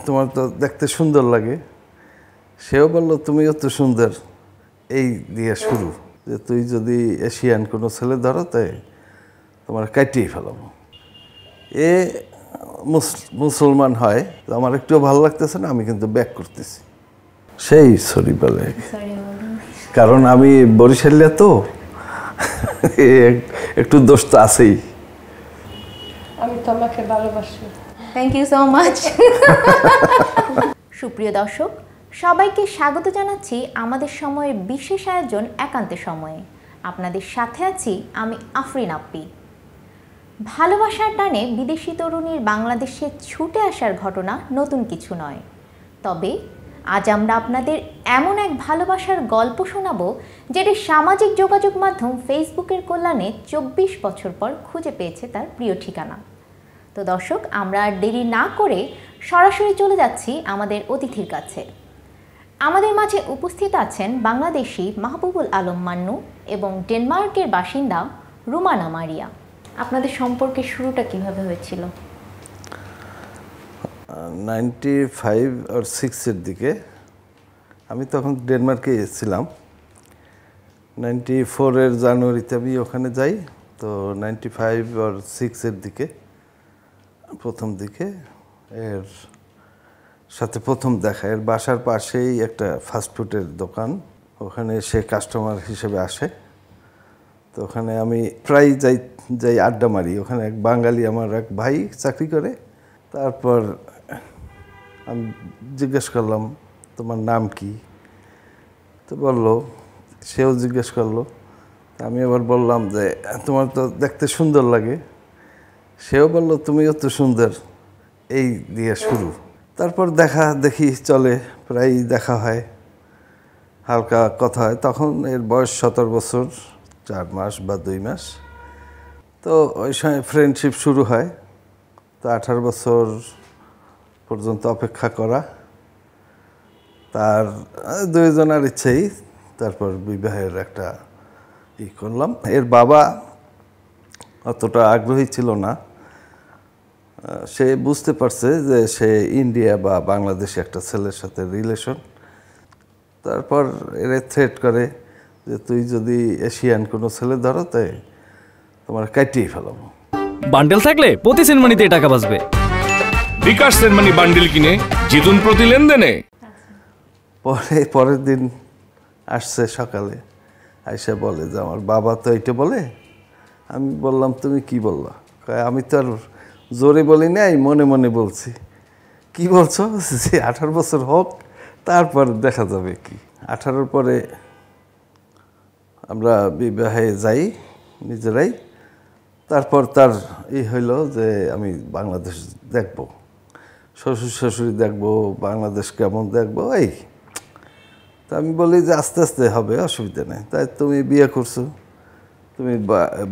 তোমার তো দেখতে সুন্দর লাগে। সেও বলল তুমিও তো সুন্দর। এই দিয়ে শুরু যে তুই যদি এশিয়ান কোনো ছেলে ধরো তাই তোমার কাটিয়ে ফেলাবো। এ মুসলমান হয়, আমার একটুও ভালো লাগতেছে না, আমি কিন্তু ব্যাক করতেছি। সেই সরি বলে, কারণ আমি বরিশালিয়া তো একটু দোষ তো আছেই। আমি তোমাকে ভালোবাসি। Thank you so much. সুপ্রিয় দর্শক, সবাইকে স্বাগত জানাচ্ছি আমাদের সময়ের বিশেষ আয়োজন একান্তে সময়ে। আপনাদের সাথে আছি আমি আফরিন আপ্পি। ভালোবাসার টানে বিদেশি তরুণীর বাংলাদেশে ছুটে আসার ঘটনা নতুন কিছু নয়, তবে আজ আমরা আপনাদের এমন এক ভালোবাসার গল্প শোনাবো যেটি সামাজিক যোগাযোগ মাধ্যম ফেসবুকের কল্যাণে 24 বছর পর খুঁজে পেয়েছে তার প্রিয় ঠিকানা। তো দর্শক, আমরা আর দেরি না করে সরাসরি চলে যাচ্ছি আমাদের অতিথির কাছে। আমাদের মাঝে উপস্থিত আছেন বাংলাদেশি মাহবুবুল আলম মান্নু এবং ডেনমার্কের বাসিন্দা রুমানা মারিয়া। আপনাদের সম্পর্কের শুরুটা কিভাবে হয়েছিল? 95 আর 6-এর দিকে। আমি তখন ডেনমার্কে এসেছিলাম। 94-এর জানুয়ারিতে আমি ওখানে যাই। তো 95 আর 6-এর দিকে, প্রথম দিকে এর সাথে প্রথম দেখা। এর বাসার পাশেই একটা ফাস্টফুডের দোকান, ওখানে সে কাস্টমার হিসেবে আসে। তো ওখানে আমি প্রায় যাই আড্ডা মারি। ওখানে এক বাঙালি আমার এক ভাই চাকরি করে। তারপর আমি জিজ্ঞেস করলাম তোমার নাম কি, তো বললো, সেও জিজ্ঞেস করলো। আমি আবার বললাম যে তোমার তো দেখতে সুন্দর লাগে। সেও বলল তুমিও তো সুন্দর। এই দিয়ে শুরু। তারপর দেখি চলে, প্রায় দেখা হয়, হালকা কথা হয়। তখন এর বয়স 17 বছর 4 মাস বা 2 মাস। তো ওই সময় ফ্রেন্ডশিপ শুরু হয়। তো 18 বছর পর্যন্ত অপেক্ষা করা, তার দুইজনের ইচ্ছেই তারপর বিবাহের একটা করলাম। এর বাবা অতটা আগ্রহী ছিল না। সে বুঝতে পারছে যে সে ইন্ডিয়া বা বাংলাদেশে একটা ছেলের সাথে রিলেশন। তারপর এরা থ্রেট করে যে তুই যদি এশিয়ান কোনো ছেলে ধরো তাই তোমার কাটিয়ে ফেলাবো। বান্ডেল থাকলে প্রতি সেনমানিতে টাকা বাঁচবে। বিকাশ সেনমানি বান্ডেল কিনে জিতুন প্রতি লেনদেনে। পরের দিন আসছে সকালে, আইসা বলে যে আমার বাবা তো এইটা বলে। আমি বললাম তুমি কি বললা? আমি তো আর জোরে বলি নাই, মনে মনে বলছি। কি বলছো? যে 18 বছর হোক, তারপর দেখা যাবে কি। 18-র পরে আমরা বিবাহে যাই নিজেরাই। তারপর তার হইল যে আমি বাংলাদেশ দেখব, শ্বশুর শাশুড়ি দেখবো, বাংলাদেশ কেমন দেখবো। তা আমি বলি যে আস্তে আস্তে হবে, অসুবিধা নেই। তাই তুমি বিয়ে করছো, তুমি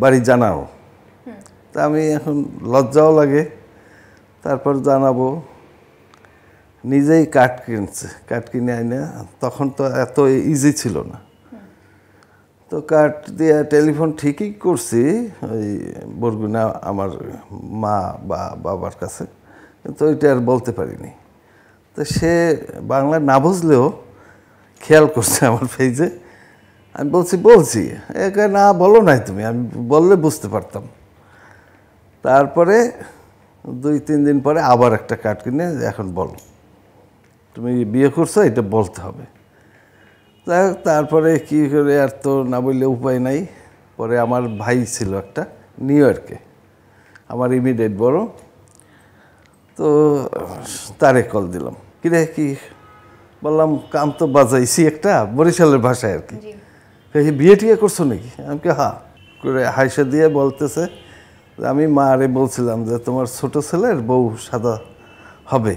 বাড়ি জানাও। তা আমি এখন লজ্জাও লাগে। তারপর জানাবো, নিজেই কাঠ কিনে আইনে। তখন তো এত ইজি ছিল না। তো কাঠ দিয়ে টেলিফোন ঠিকই করছি ওই বরগুনা আমার মা বা বাবার কাছে, কিন্তু ওইটা আর বলতে পারিনি। তো সে বাংলা না বুঝলেও খেয়াল করছে আমার পেজে। আমি বলছি একে না বলো নাই তুমি, আমি বললে বুঝতে পারতাম। তারপরে 2-3 দিন পরে আবার একটা কার্ড কিনে এখন বলো তুমি বিয়ে করছো, এটা বলতে হবে। তারপরে কি করে, আর তো না বললে উপায় নাই। পরে আমার ভাই ছিল একটা নিউ ইয়র্কে, আমার ইমিডিয়েট বড়। তো তারে কল দিলাম, কিরে কি বললাম, কাম তো বাজাইছি একটা, বরিশালের ভাষায় আর কি। বিয়ে টিয়ে করছো নাকি? আমি কি হ্যাঁ করে হাইসা দিয়ে বলতেছে, আমি মা আরে বলছিলাম যে তোমার ছোট ছেলের বউ সাদা হবে।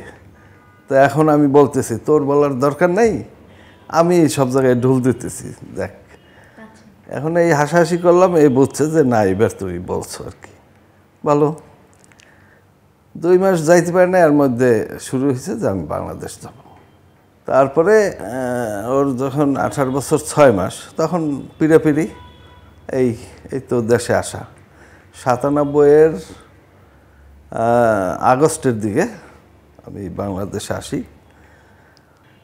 তো এখন আমি বলতেছি তোর বলার দরকার নেই, আমি সব জায়গায় ঢুল দিতেছি, দেখ। এখন এই হাসাহাসি করলাম, এই বুঝছে যে না এবার তুমি বলছো আর কি। ভালো 2 মাস যাইতে পারে না, এর মধ্যে শুরু হয়েছে যে আমি বাংলাদেশ যাব। তারপরে ওর যখন 18 বছর 6 মাস, তখন পিড়াপিড়ি এই তো দেশে আসা। 97-এর আগস্টের দিকে আমি বাংলাদেশে আসি,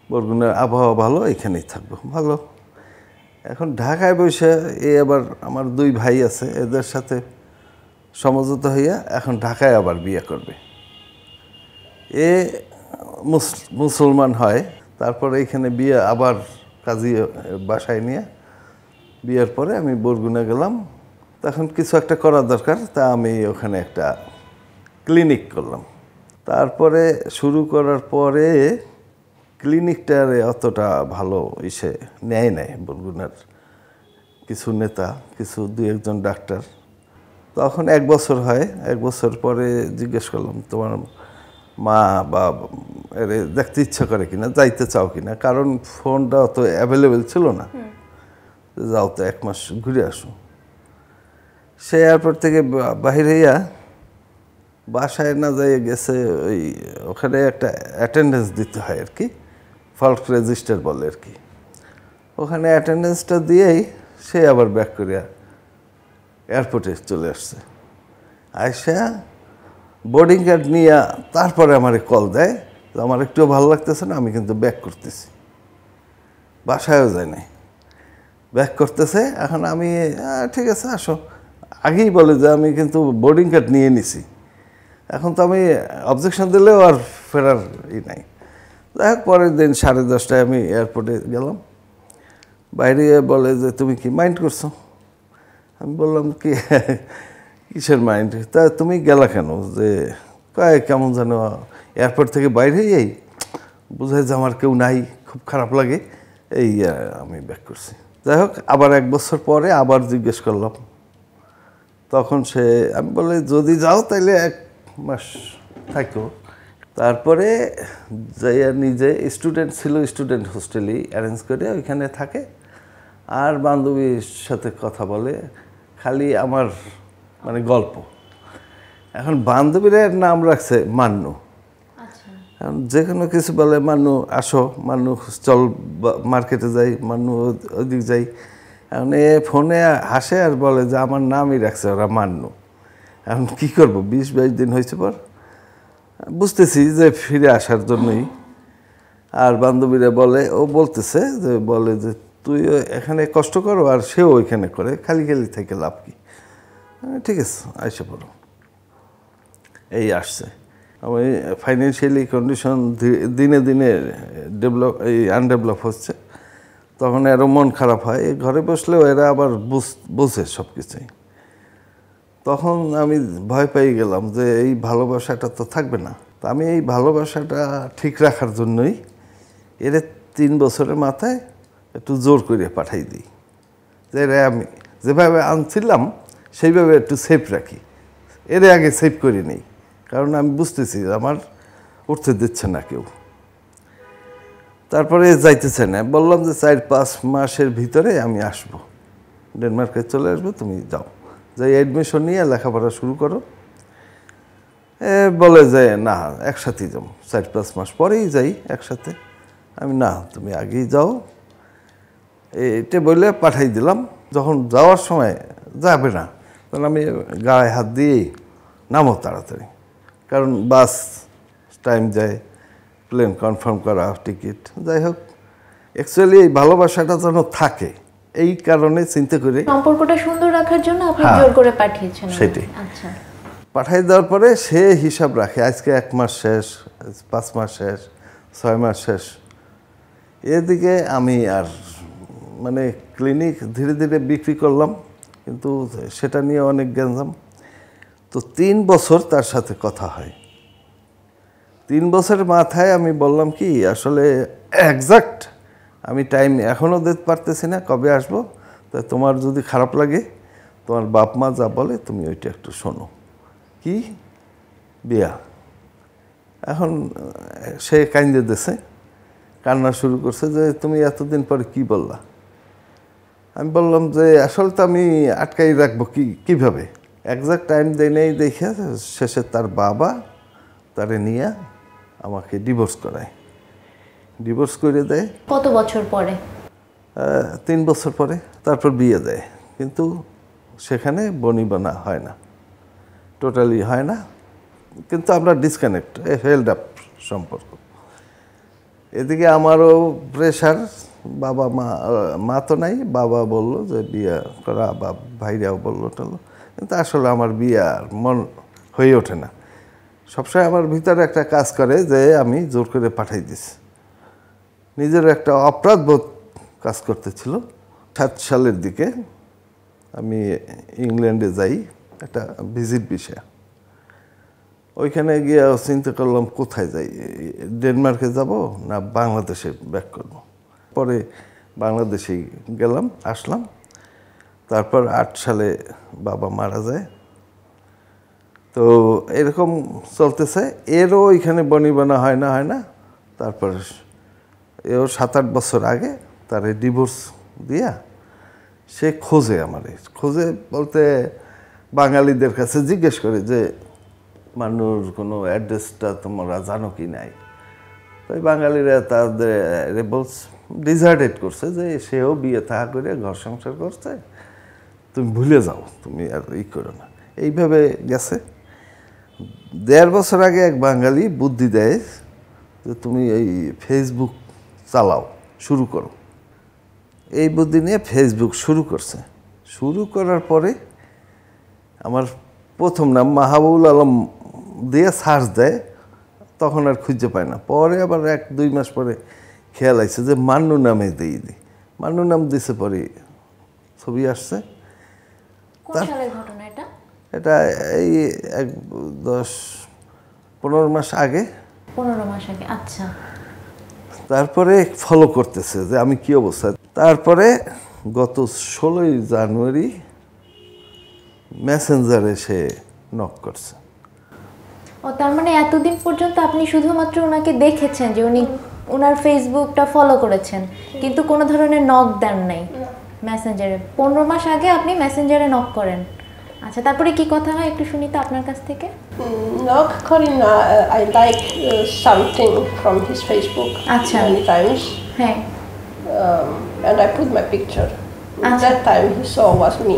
বরগুনার আবহাওয়া ভালো, এখানেই থাকবো। ভালো। এখন ঢাকায় বসে আবার আমার 2 ভাই আছে, এদের সাথে সমঝোতা হইয়া এখন ঢাকায় আবার বিয়ে করবে। মুসলমান হয়, তারপরে এখানে বিয়ে আবার কাজী বাসায় নিয়ে বিয়ের পরে আমি বরগুনা গেলাম। তখন কিছু একটা করা দরকার, তা আমি ওখানে একটা ক্লিনিক করলাম। তারপরে শুরু করার পরে ক্লিনিকটারে অতটা ভালো নেয় নাই বরগুনার কিছু নেতা, কিছু 2-1 ডাক্তার। তখন 1 বছর হয়, 1 বছর পরে জিজ্ঞেস করলাম তোমার মা বা এরে দেখতে ইচ্ছা করে কিনা, যাইতে চাও কিনা, কারণ ফোনটা অত অ্যাভেলেবেল ছিল না। যাও তো 1 মাস ঘুরে আসো। সে এয়ারপোর্ট থেকে বাহির হইয়া বাসায় না যাই গেছে, ওখানে একটা অ্যাটেন্ডেন্স দিতে হয় আর কি, ফল্ট রেজিস্টার বলে আর কি। ওখানে অ্যাটেন্ডেন্সটা দিয়েই সে আবার ব্যাক করিয়া এয়ারপোর্টে চলে আসছে। আইসা বোর্ডিং কার্ড নিয়ে তারপরে আমারে কল দেয়, আমার একটুও ভালো লাগতেছে না, আমি কিন্তু ব্যাক করতেছি। বাসায়ও যায় নাই, ব্যাক করতেছে। এখন আমি ঠিক আছে আসো, আগেই বলে যে আমি কিন্তু বোর্ডিং কার্ড নিয়ে নিছি। এখন তো আমি অবজেকশন দিলেও আর ফেরার নাই। যাই হোক, পরের দিন 10:30টায় আমি এয়ারপোর্টে গেলাম। বাইরে বলে যে তুমি কি মাইন্ড করছো? আমি বললাম কি কিসের মাইন্ড? তা তুমি গেলা কেন? যে কেমন যেন এয়ারপোর্ট থেকে বাইরে যাই, বোঝায় যে আমার কেউ নাই, খুব খারাপ লাগে, আমি ব্যাক করছি। যাই হোক, আবার 1 বছর পরে আবার জিজ্ঞেস করলাম। তখন আমি বলে যদি যাও তাইলে 1 মাস থাকো। তারপরে যাইয়া নিজে স্টুডেন্ট ছিল, স্টুডেন্ট হোস্টেলেই অ্যারেঞ্জ করে ওইখানে থাকে, আর বান্ধবীর সাথে কথা বলে, খালি আমার মানে গল্প। এখন বান্ধবীরা নাম রাখছে মান্নু। এখন যে কোনো কিছু বলে মান্নু আসো, মান্নু চল মার্কেটে যাই, মান্নু ওইদিক যাই। এখন ফোনে হাসে আর বলে যে আমার নামই রাখছে ওরা মান্নু। এখন কী করবো, 20-22 দিন হয়েছে পর বুঝতেছি যে ফিরে আসার জন্যই। আর বান্ধবীরা বলতেছে যে তুই এখানে কষ্ট করো আর সেও ওইখানে করে, খালি খালি থেকে লাভ কি? ঠিক আছে আইসা পড়ো। এই আসছে। আমি ফাইন্যান্সিয়ালি কন্ডিশন দিনে দিনে আনডেভেলপ হচ্ছে, তখন আরও মন খারাপ হয়। ঘরে বসলেও এরা আবার বোঝে সব কিছুই। তখন আমি ভয় পেয়ে গেলাম যে এই ভালোবাসাটা তো থাকবে না। তা আমি এই ভালোবাসাটা ঠিক রাখার জন্যই এর 3 বছরের মাথায় একটু জোর করে পাঠাই দিই, যে আমি যেভাবে আনছিলাম সেইভাবে একটু সেফ রাখি, এর আগে সেভ করে নেই, কারণ আমি বুঝতেছি আমার উঠতে দিচ্ছে না কেউ। তারপরে যাইতেছে না, বললাম যে 4-5 মাসের ভিতরে আমি আসবো, ডেনমার্কে চলে আসবো, তুমি যাও, যাই অ্যাডমিশন নিয়ে লেখাপড়া শুরু করো। বলে যে না একসাথেই যাও, 4-5 মাস পরেই যাই একসাথে। আমি না তুমি আগেই যাও, এটা বলে পাঠাই দিলাম। যখন যাওয়ার সময় যাবে না, তখন আমি গায়ে হাত দিয়েই নামো তাড়াতাড়ি, কারণ বাস টাইম যায়, প্লেন কনফার্ম করা, টিকিট। যাই হোক, অ্যাকচুয়ালি এই ভালোবাসাটা যেন থাকে, এই কারণে চিন্তা করে সম্পর্কটা সুন্দর রাখার জন্য আপনি জোর করে পাঠিয়েছেন। সেটাই। আচ্ছা, পাঠাই দেওয়ার পরে সে হিসাব রাখে, আজকে 1 মাস শেষ, 5 মাস শেষ, 6 মাস শেষ। এদিকে আমি আর মানে ক্লিনিক ধীরে ধীরে বিক্রি করলাম, কিন্তু সেটা নিয়ে অনেক গ্যাঞ্জাম। তো 3 বছর তার সাথে কথা হয়। 3 বছরের মাথায় আমি বললাম কি আসলে এক্সাক্ট আমি টাইম এখনও দিতে পারতেছি না, কবে আসবো, তা তোমার যদি খারাপ লাগে, তোমার বাপ মা যা বলে তুমি ওইটা একটু শোনো। কি বিয়া? এখন সে কান্দে দেশে কান্না শুরু করছে যে তুমি এতদিন পরে কি বললা? আমি বললাম যে আসলে তো আমি আটকাই রাখবো কীভাবে, একজাক্ট টাইম দেয় নেই দেখে শেষে তার বাবা তারে নিয়ে আমাকে ডিভোর্স করায়, ডিভোর্স করে দেয়। কত বছর পরে? 3 বছর পরে। তারপর বিয়ে দেয়, কিন্তু সেখানে বনিবনা হয় না, টোটালি হয় না, কিন্তু আমরা ডিসকানেক্ট, হেল্ড আপ। সম্পর্ক। এদিকে আমারও প্রেশার, বাবা মা তো নাই, বাবা বলল যে বিয়ে করা, বা ভাইরাও বললো টললো, কিন্তু আসলে আমার বিয়ে আর মন হয়ে ওঠে না। সবসময় আমার ভিতরে একটা কাজ করে যে আমি জোর করে পাঠাই দিছি। নিজের একটা অপরাধবোধ কাজ করতেছিল। 7 সালের দিকে আমি ইংল্যান্ডে যাই একটা ভিজিট বিষয়ে। ওইখানে গিয়ে চিন্তা করলাম কোথায় যাই, ডেনমার্কে যাব না বাংলাদেশে ব্যাক করব। পরে বাংলাদেশেই গেলাম, আসলাম। তারপর 8 সালে বাবা মারা যায়। তো এরকম চলতেছে, এরও ওইখানে বনিবনা হয় না। তারপর এও 7-8 বছর আগে তার ডিভোর্স দিয়া সে খোঁজে খোঁজে বলতে বাঙালিদের কাছে জিজ্ঞেস করে যে মানুষ কোনো অ্যাড্রেসটা তোমরা জানো কি নাই। তাই বাঙালিরা তাদের ডিসাইডেড করছে যে সেও বিয়ে থাকা করে ঘর সংসার করছে, তুমি ভুলে যাও, তুমি আর করো না। এইভাবে গেছে। 1.5 বছর আগে এক বাঙালি বুদ্ধি দেয় যে তুমি এই ফেসবুক চালাও, শুরু করো। এই বুদ্ধি নিয়ে ফেসবুক শুরু করছে। শুরু করার পরে আমার প্রথম নাম মাহবুবুল আলম দিয়ে সার্চ দেয়, তখন আর খুঁজে পায় না। পরে আবার 1-2 মাস পরে খেয়াল আসছে যে মান্নু নামে দিই মান্নু নাম দিছে, পরে ছবি আসছে। কোন সালের ঘটনা এটা? এটা এই 10-15 মাস আগে। 15 মাস আগে, আচ্ছা। তারপরে ফলো করতেছে যে আমি কি অবস্থা। তারপরে গত 16 জানুয়ারি মেসেঞ্জারে সে নক করছে। ও, তার মানে এতদিন পর্যন্ত আপনি শুধুমাত্র ওনাকে দেখেছেন যে উনি ওনার ফেসবুকটা ফলো করেছেন, কিন্তু কোনো ধরনের নক দেন নাই মেসেঞ্জারে। 15 মাস আগে আপনি মেসেঞ্জারে নক করেন। আচ্ছা, তারপরে কি কথা হয় একটু শুনি তো আপনার কাছ থেকে। Knock calling, I like something from his Facebook Acha. many times, হ্যাঁ, and I put my picture. Acha. That time he saw was me,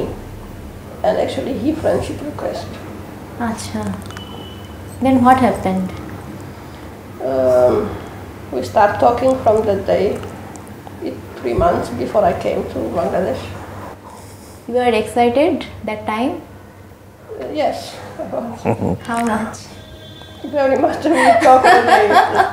and actually he friendship request. আচ্ছা। Then what happened? We start talking from that day. 3 months before I came to Bangladesh. You were excited that time? Yes, I was. How much? Very much. We talk every day.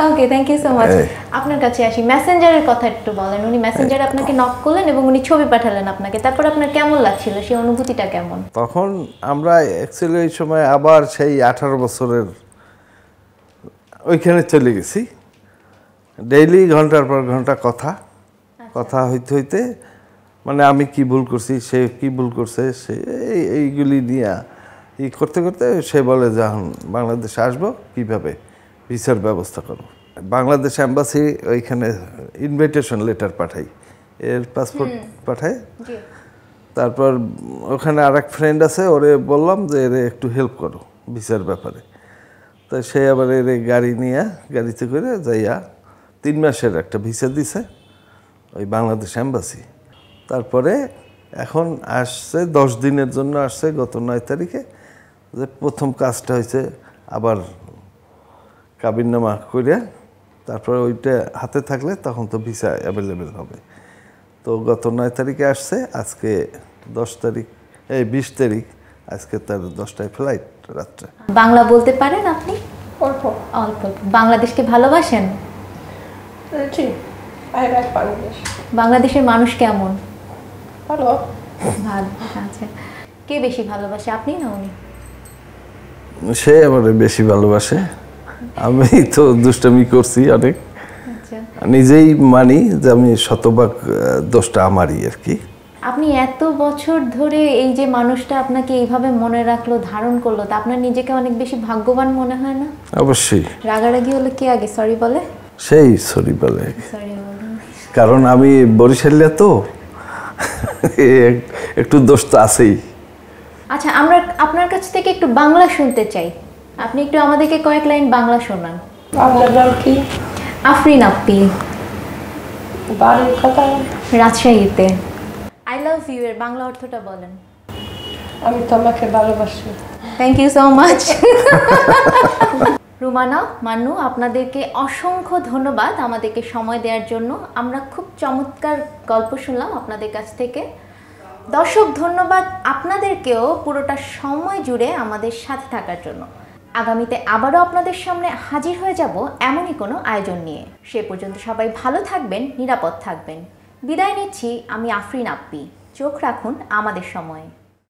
Okay, thank you so much. এই। আপনার কাছে আসি, মেসেঞ্জারের কথা একটু বলেন। উনি মেসেঞ্জারে আপনাকে নক করলেন এবং উনি ছবি পাঠালেন আপনাকে, তারপর আপনার কেমন লাগছিল, সেই অনুভূতিটা কেমন? তখন আমরা অ্যাকচুয়ালি এই সময় আবার সেই 18 বছরের ওইখানে চলে গেছি। ডেইলি ঘন্টার পর ঘন্টা কথা হইতে হইতে মানে আমি কি ভুল করছি, সে কি ভুল করছে, সে এইগুলি নিয়ে করতে করতে সে বলে যে এখন বাংলাদেশে আসবো, কীভাবে ভিসার ব্যবস্থা করো। বাংলাদেশ অ্যাম্বাসি ওইখানে ইনভিটেশন লেটার পাঠাই, এর পাসপোর্ট পাঠায়। তারপর ওখানে আরেক ফ্রেন্ড আছে, ওরে বললাম যে এর একটু হেল্প করো ভিসার ব্যাপারে। তো সে আবার এর গাড়িতে করে যাইয়া 3 মাসের একটা ভিসা দিছে ওই বাংলাদেশ অ্যাম্বাসি। তারপরে এখন আসছে 10 দিনের জন্য আসছে গত 9 তারিখে। যে প্রথম কাজটা হয়েছে আবার কাবিননামা করে, তারপরে ওইটা হাতে থাকলে তখন তো ভিসা অ্যাভেলেবেল হবে। তো গত 9 তারিখে আসছে, আজকে 10 তারিখ, 20 তারিখ, আজকে তার 10টায় ফ্লাইট রাত্রে। বাংলা বলতে পারেন আপনি? অল্প। অল্প। বাংলাদেশকে ভালোবাসেন? জি, I like Bangladesh. বাংলাদেশের মানুষ কেমন? ভালো। ভালো। আচ্ছা, কে বেশি ভালোবাসে, আপনি না উনি? সে আমার বেশি ভালোবাসে। আমি তো দুষ্টামি করছি অনেক, আচ্ছা। নিজেই মানি যে আমি শতভাগ দোষটা আমারই আর কি। আপনি এত বছর ধরে এই যে মানুষটা আপনাকে এইভাবে মনে রাখলো, ধারণ করলো, তা আপনার নিজেকে অনেক বেশি ভাগ্যবান মনে হয় না? অবশ্যই। রাগারাগি হলে কে আগে সরি বলে? সেই সরি বলে, সরি বলে। কারণ আমি বরিশালিয়া তো একটু দোষ তো আছেই। আচ্ছা, আমরা আপনার কাছ থেকে একটু বাংলা শুনতে চাই। আপনি একটু আমাদেরকে কয়েক লাইন বাংলা শোনান। আপনার নাম কি? আফরিন আপ্পি, বাড়ির কথা? রাজশাহীতে। আই লাভ ইউ এর বাংলা অর্থটা বলেন। আমি তোমাকে ভালোবাসি। Thank you so much. Rumana, Mannu, আপনাদেরকে অসংখ্য ধন্যবাদ আমাদেরকে সময় দেওয়ার জন্য। আমরা খুব চমৎকার গল্প শুনলাম আপনাদের কাছ থেকে। দর্শক, ধন্যবাদ আপনাদেরকেও পুরোটা সময় জুড়ে আমাদের সাথে থাকার জন্য। আগামীতে আবারও আপনাদের সামনে হাজির হয়ে যাব এমনই কোনো আয়োজন নিয়ে। সে পর্যন্ত সবাই ভালো থাকবেন, নিরাপদ থাকবেন। বিদায় নিচ্ছি আমি আফরিন আপ্পি। চোখ রাখুন আমাদের সময়ে।